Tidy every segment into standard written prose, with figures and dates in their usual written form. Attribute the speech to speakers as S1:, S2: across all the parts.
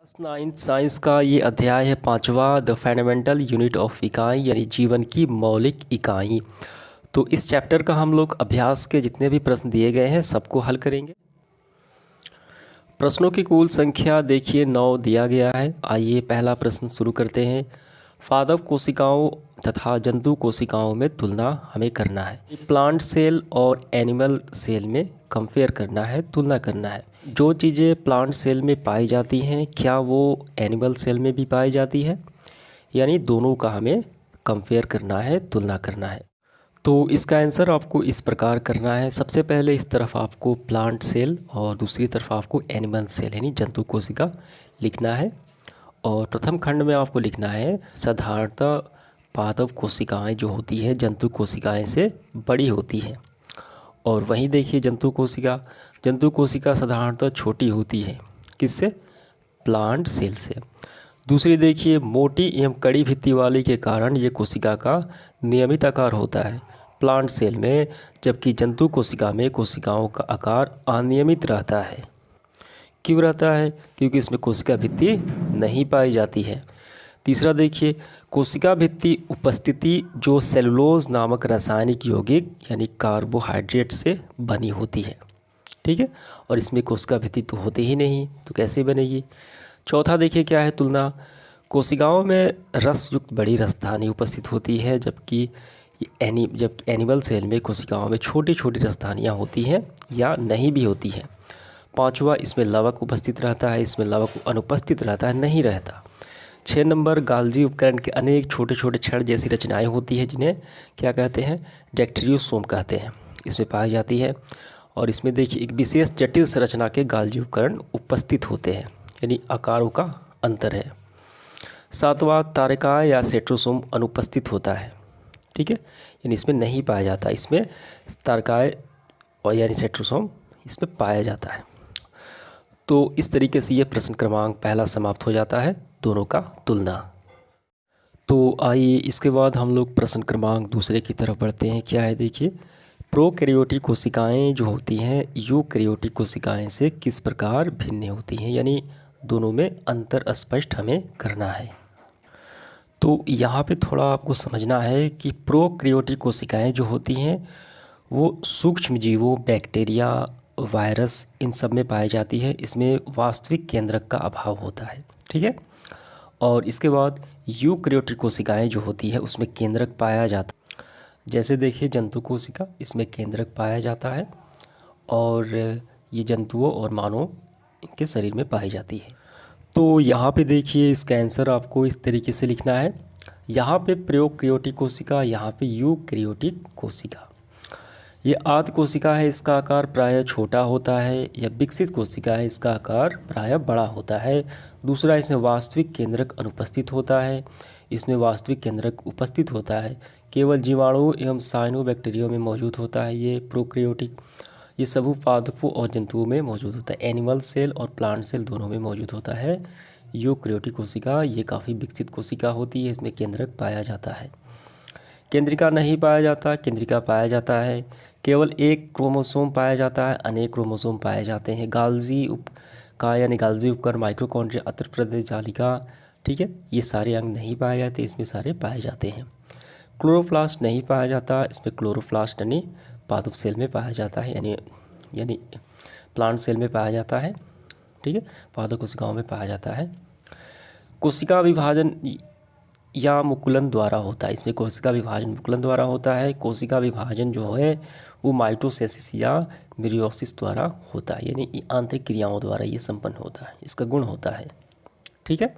S1: Class 9 science का ये अध्याय है 5वां द फंडामेंटल यूनिट ऑफ इकाई यानी जीवन की मौलिक इकाई। तो इस चैप्टर का हम लोग अभ्यास के जितने भी प्रश्न दिए गए हैं सबको हल करेंगे। प्रश्नों की कुल संख्या देखिए 9 दिया गया है। आइए पहला प्रश्न शुरू करते हैं। पादप कोशिकाओं तथा जंतु कोशिकाओं में तुलना हमें करना है। प्लांट सेल और एनिमल सेल में कंपेयर करना है, तुलना करना है। जो चीज़ें प्लांट सेल में पाई जाती हैं क्या वो एनिमल सेल में भी पाई जाती है, यानी दोनों का हमें कंपेयर करना है, तुलना करना है। तो इसका आंसर आपको इस प्रकार करना है। सबसे पहले इस तरफ आपको प्लांट सेल और दूसरी तरफ आपको एनिमल सेल यानी जंतु कोशिका लिखना है। और प्रथम खंड में आपको लिखना है साधारणतः पादप कोशिकाएं जो होती है जंतु कोशिकाएं से बड़ी होती हैं। और वहीं देखिए जंतु कोशिका साधारणतः छोटी होती है, किससे? प्लांट सेल से। दूसरी देखिए मोटी एवं कड़ी भित्ति वाली के कारण ये कोशिका का नियमित आकार होता है प्लांट सेल में, जबकि जंतु कोशिका में कोशिकाओं का आकार अनियमित रहता है। क्यों रहता है? क्योंकि इसमें कोशिका भित्ति नहीं पाई जाती है। तीसरा देखिए कोशिका भित्ति उपस्थिति जो सेलुलोज नामक रासायनिक यौगिक यानी कार्बोहाइड्रेट से बनी होती है, ठीक है। और इसमें कोशिका भित्ति तो होती ही नहीं, तो कैसे बनेगी? चौथा देखिए क्या है तुलना। कोशिकाओं में रस युक्त बड़ी राजधानी उपस्थित होती है, जबकि एनिमल सेल में कोशिकाओं में छोटी छोटी राजधानियाँ होती हैं या नहीं भी होती हैं। पांचवा इसमें लवक उपस्थित रहता है, इसमें लवक अनुपस्थित रहता है, नहीं रहता। 6 नंबर गाल्जी उपकरण के अनेक छोटे छोटे छड़ जैसी रचनाएं होती हैं जिन्हें क्या कहते हैं? डेक्टेरियोसोम कहते हैं, इसमें पाई जाती है। और इसमें देखिए एक विशेष जटिल संरचना के गाल्जी उपकरण उपस्थित होते हैं, यानी आकारों का अंतर है। 7वां तारकाय या सेट्रोसोम अनुपस्थित होता है, ठीक है, यानी इसमें नहीं पाया जाता। इसमें तारकाय और यानी सेट्रोसोम इसमें पाया जाता है। तो इस तरीके से ये प्रश्न क्रमांक पहला समाप्त हो जाता है, दोनों का तुलना। तो आइए इसके बाद हम लोग प्रश्न क्रमांक दूसरे की तरफ बढ़ते हैं। क्या है देखिए, प्रोकैरियोटिक कोशिकाएं जो होती हैं यूकैरियोटिक कोशिकाएं से किस प्रकार भिन्न होती हैं, यानी दोनों में अंतर स्पष्ट हमें करना है। तो यहाँ पे थोड़ा आपको समझना है कि प्रोकैरियोटिक कोशिकाएं जो होती हैं वो सूक्ष्म जीवों, बैक्टीरिया, वायरस इन सब में पाई जाती है। इसमें वास्तविक केंद्रक का अभाव होता है, ठीक है। और इसके बाद यूकैरियोटिक कोशिकाएं जो होती है उसमें केंद्रक पाया जाता है। जैसे देखिए जंतु कोशिका, इसमें केंद्रक पाया जाता है और ये जंतुओं और मानव इनके शरीर में पाई जाती है। तो यहाँ पे देखिए इसका आंसर आपको इस तरीके से लिखना है। यहाँ पे प्रोकैरियोटिक कोशिका, यहाँ पे यूकैरियोटिक कोशिका। ये आद्य कोशिका है, इसका आकार प्रायः छोटा होता है। यह विकसित कोशिका है, इसका आकार प्रायः बड़ा होता है। दूसरा, इसमें वास्तविक केंद्रक अनुपस्थित होता है। इसमें वास्तविक केंद्रक उपस्थित होता है, केवल जीवाणु एवं साइनोबैक्टीरिया में मौजूद होता है। ये प्रोकैरियोटिक, ये सभी पादपों और जंतुओं में मौजूद होता है। एनिमल सेल और प्लांट सेल दोनों में मौजूद होता है। यूकैरियोटिक कोशिका ये काफ़ी विकसित कोशिका होती है, इसमें केंद्रक पाया जाता है। केंद्रिका नहीं पाया जाता, केंद्रिका पाया जाता है। केवल एक क्रोमोसोम पाया जाता है, अनेक क्रोमोसोम पाए जाते हैं। गाल्जी यानी गाल्जी उपकरण, माइटोकॉन्ड्रिया, अंतःप्रदेश जालिका, ठीक है, ये सारे अंग नहीं पाए जाते, इसमें सारे पाए जाते हैं। क्लोरोप्लास्ट नहीं पाया जाता, इसमें क्लोरोप्लास्ट यानी पादप सेल में पाया जाता है, यानी प्लांट सेल में पाया जाता है, ठीक है, पादप कोशिकाओं में पाया जाता है। कोशिका विभाजन या मुकुलन द्वारा होता है, इसमें कोशिका विभाजन मुकुलन द्वारा होता है। कोशिका विभाजन जो है वो माइटोसिस या मेरियोसिस द्वारा होता है, यानी आंतरिक क्रियाओं द्वारा ये संपन्न होता है, इसका गुण होता है, ठीक है।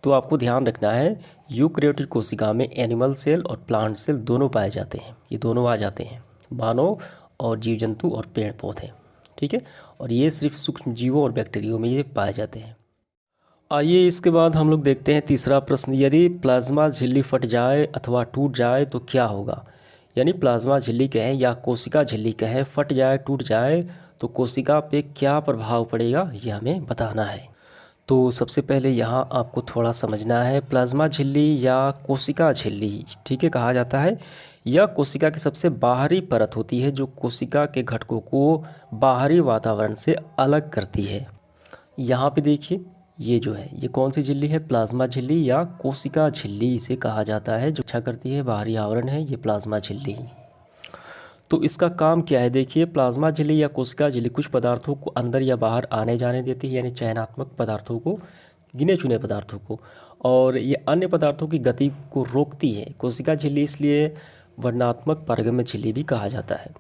S1: तो आपको ध्यान रखना है यूकैरियोटिक कोशिका में एनिमल सेल और प्लांट सेल दोनों पाए जाते हैं, ये दोनों आ जाते हैं, मानव और जीव जंतु और पेड़ पौधे, ठीक है। और ये सिर्फ सूक्ष्म जीवों और बैक्टीरिया में ये पाए जाते हैं। आइए इसके बाद हम लोग देखते हैं तीसरा प्रश्न। यदि प्लाज्मा झिल्ली फट जाए अथवा टूट जाए तो क्या होगा, यानी प्लाज्मा झिल्ली कहें या कोशिका झिल्ली कहें, फट जाए, टूट जाए तो कोशिका पे क्या प्रभाव पड़ेगा ये हमें बताना है। तो सबसे पहले यहाँ आपको थोड़ा समझना है, प्लाज्मा झिल्ली या कोशिका झिल्ली, ठीक है, कहा जाता है यह कोशिका की सबसे बाहरी परत होती है जो कोशिका के घटकों को बाहरी वातावरण से अलग करती है। यहाँ पे देखिए ये जो है ये कौन सी झिल्ली है? प्लाज्मा झिल्ली या कोशिका झिल्ली इसे कहा जाता है, जो अच्छा करती है बाहरी आवरण है ये प्लाज्मा झिल्ली। तो इसका काम क्या है? देखिए, प्लाज्मा झिल्ली या कोशिका झिल्ली कुछ पदार्थों को अंदर या बाहर आने जाने देती है, यानी चयनात्मक पदार्थों को, गिने चुने पदार्थों को, और ये अन्य पदार्थों की गति को रोकती है। कोशिका झिल्ली इसलिए वर्णनात्मक पारगम्य झिल्ली भी कहा जाता है।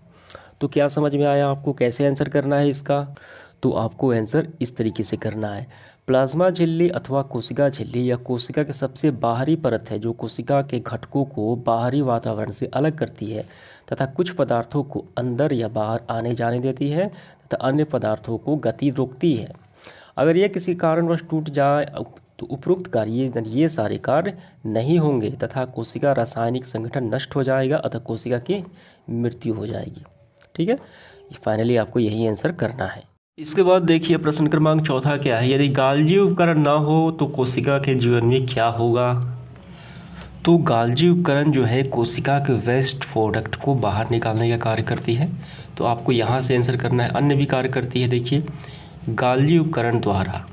S1: तो क्या समझ में आया आपको कैसे आंसर करना है इसका? तो आपको आंसर इस तरीके से करना है। प्लाज्मा झिल्ली अथवा कोशिका झिल्ली या कोशिका के सबसे बाहरी परत है जो कोशिका के घटकों को बाहरी वातावरण से अलग करती है तथा कुछ पदार्थों को अंदर या बाहर आने जाने देती है तथा अन्य पदार्थों को गति रोकती है। अगर यह किसी कारणवश टूट जाए तो उपरोक्त कार्य ये सारे कार्य नहीं होंगे तथा कोशिका रासायनिक संगठन नष्ट हो जाएगा अतः कोशिका की मृत्यु हो जाएगी। ठीक है, फाइनली आपको यही आंसर करना है। इसके बाद देखिए प्रश्न क्रमांक चौथा क्या है? यदि गाल्जी उपकरण ना हो तो कोशिका के जीवन में क्या होगा? तो गाल्जी उपकरण जो है कोशिका के वेस्ट प्रोडक्ट को बाहर निकालने का कार्य करती है। तो आपको यहाँ से आंसर करना है। अन्य भी कार्य करती है। देखिए, गाल्जी उपकरण द्वारा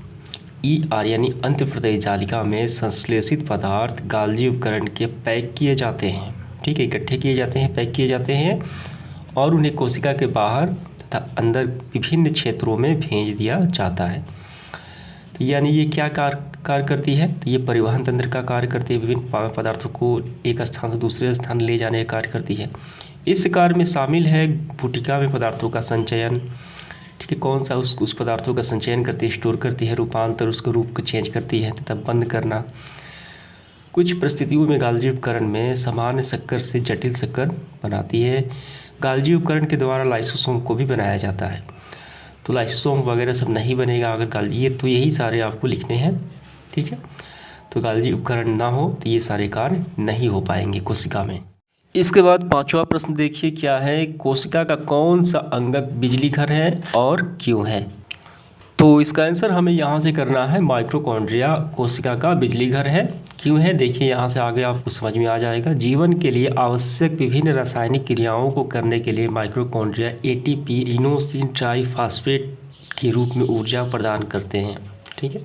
S1: ER यानी अंतःप्रदेश जालिका में संश्लेषित पदार्थ गाल्जी उपकरण के पैक किए जाते हैं। ठीक है, इकट्ठे किए जाते हैं, पैक किए जाते हैं और उन्हें कोशिका के बाहर तथा अंदर विभिन्न क्षेत्रों में भेज दिया जाता है। तो यानी ये क्या कार्य करती है? तो ये परिवहन तंत्र का कार्य करती है, विभिन्न पदार्थों को एक स्थान से दूसरे स्थान ले जाने का कार्य करती है। इस कार्य में शामिल है भूटिका में पदार्थों का संचयन। ठीक है, कौन सा उस पदार्थों का संचयन करती है, स्टोर करती है, रूपांतर उसके रूप को चेंज करती है तथा बंद करना। कुछ परिस्थितियों में गाल्जी उपकरण में सामान्य शक्कर से जटिल शक्कर बनाती है। गाल्जी उपकरण के द्वारा लाइसोसोम को भी बनाया जाता है। तो लाइसोसोम वगैरह सब नहीं बनेगा अगर गाल्जी, ये तो यही सारे आपको लिखने हैं। ठीक है, तो गाल्जी उपकरण ना हो तो ये सारे कार्य नहीं हो पाएंगे कोशिका में। इसके बाद पांचवा प्रश्न देखिए क्या है? कोशिका का कौन सा अंगक बिजली घर है और क्यों है? तो इसका आंसर हमें यहाँ से करना है। माइटोकॉन्ड्रिया कोशिका का बिजली घर है। क्यों है? देखिए, यहाँ से आगे आपको समझ में आ जाएगा। जीवन के लिए आवश्यक विभिन्न रासायनिक क्रियाओं को करने के लिए माइटोकॉन्ड्रिया ATP इनोसिन ट्राइफॉस्फेट के रूप में ऊर्जा प्रदान करते हैं। ठीक है,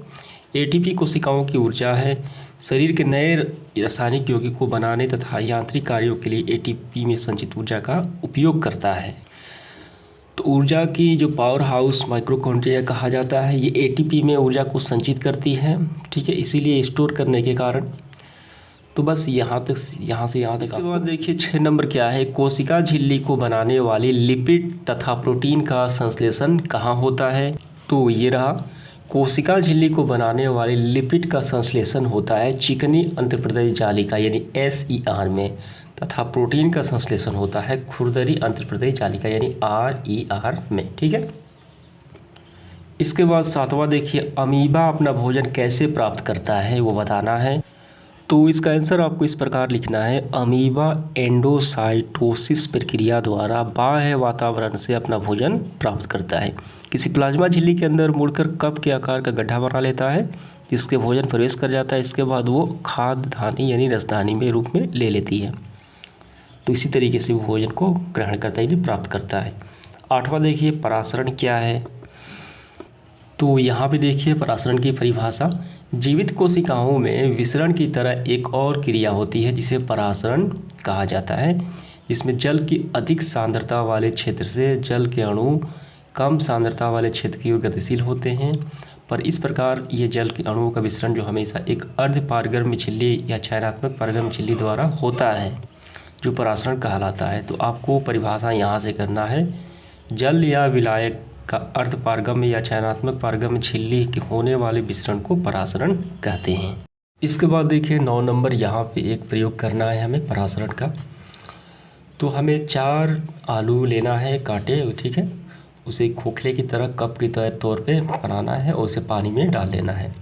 S1: ATP कोशिकाओं की ऊर्जा है। शरीर के नए रासायनिक यौगिक को बनाने तथा यांत्रिक कार्यों के लिए ATP में संचित ऊर्जा का उपयोग करता है। तो ऊर्जा की जो पावर हाउस माइटोकॉन्ड्रिया कहा जाता है, ये ATP में ऊर्जा को संचित करती है। ठीक है, इसीलिए स्टोर करने के कारण। तो बस यहाँ से यहाँ तक। इसके बाद देखिए 6 नंबर क्या है? कोशिका झिल्ली को बनाने वाली लिपिड तथा प्रोटीन का संश्लेषण कहाँ होता है? तो ये रहा, कोशिका झिल्ली को बनाने वाले लिपिड का संश्लेषण होता है चिकनी अंतःप्रदेश जालिका यानी SER में तथा प्रोटीन का संश्लेषण होता है खुरदरी अंतःप्रदेश जालिका यानी RER में। ठीक है, इसके बाद 7वां देखिए, अमीबा अपना भोजन कैसे प्राप्त करता है वो बताना है। तो इसका आंसर आपको इस प्रकार लिखना है। अमीबा एंडोसाइटोसिस प्रक्रिया द्वारा बाह्य वातावरण से अपना भोजन प्राप्त करता है। किसी प्लाज्मा झिल्ली के अंदर मुड़कर कप के आकार का गड्ढा बना लेता है जिसके भोजन प्रवेश कर जाता है। इसके बाद वो खाद्य धानी यानी रसधानी में रूप में ले लेती है। तो इसी तरीके से वो भोजन को ग्रहण करता है, प्राप्त करता है। 8वां देखिए, परासरण क्या है? तो यहाँ पे देखिए परासरण की परिभाषा, जीवित कोशिकाओं में विसरण की तरह एक और क्रिया होती है जिसे परासरण कहा जाता है, जिसमें जल की अधिक सांद्रता वाले क्षेत्र से जल के अणु कम सांद्रता वाले क्षेत्र की ओर गतिशील होते हैं। पर इस प्रकार ये जल के अणुओं का विसरण जो हमेशा एक अर्ध पारगम्य झिल्ली या चयनात्मक पारगम्य झिल्ली द्वारा होता है, जो परासरण कहलाता है। तो आपको परिभाषा यहाँ से करना है। जल या विलायक का अर्ध पारगम्य या चयनात्मक पारगम्य झिल्ली के होने वाले विसरण को परासरण कहते हैं। इसके बाद देखिए 9 नंबर, यहाँ पे एक प्रयोग करना है हमें परासरण का। तो हमें 4 आलू लेना है काटे, ठीक है, उसे खोखले की तरह कप के तौर पे बनाना है और उसे पानी में डाल देना है।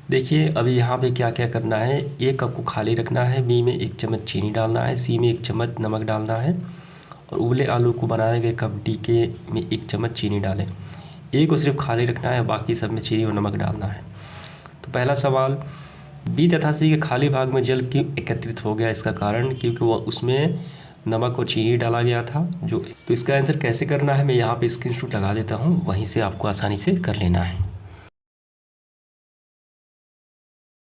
S1: देखिए अभी यहाँ पे क्या क्या करना है। A कप को खाली रखना है, B में 1 चम्मच चीनी डालना है, C में 1 चम्मच नमक डालना है और उबले आलू को बनाए गए कप D के में 1 चम्मच चीनी डालें। A को सिर्फ खाली रखना है, बाकी सब में चीनी और नमक डालना है। तो पहला सवाल, B तथा C के खाली भाग में जल क्यों एकत्रित हो गया? इसका कारण क्योंकि वो उसमें नमक और चीनी डाला गया था जो। तो इसका आंसर कैसे करना है मैं यहाँ पे स्क्रीनशॉट लगा देता हूँ, वहीं से आपको आसानी से कर लेना है।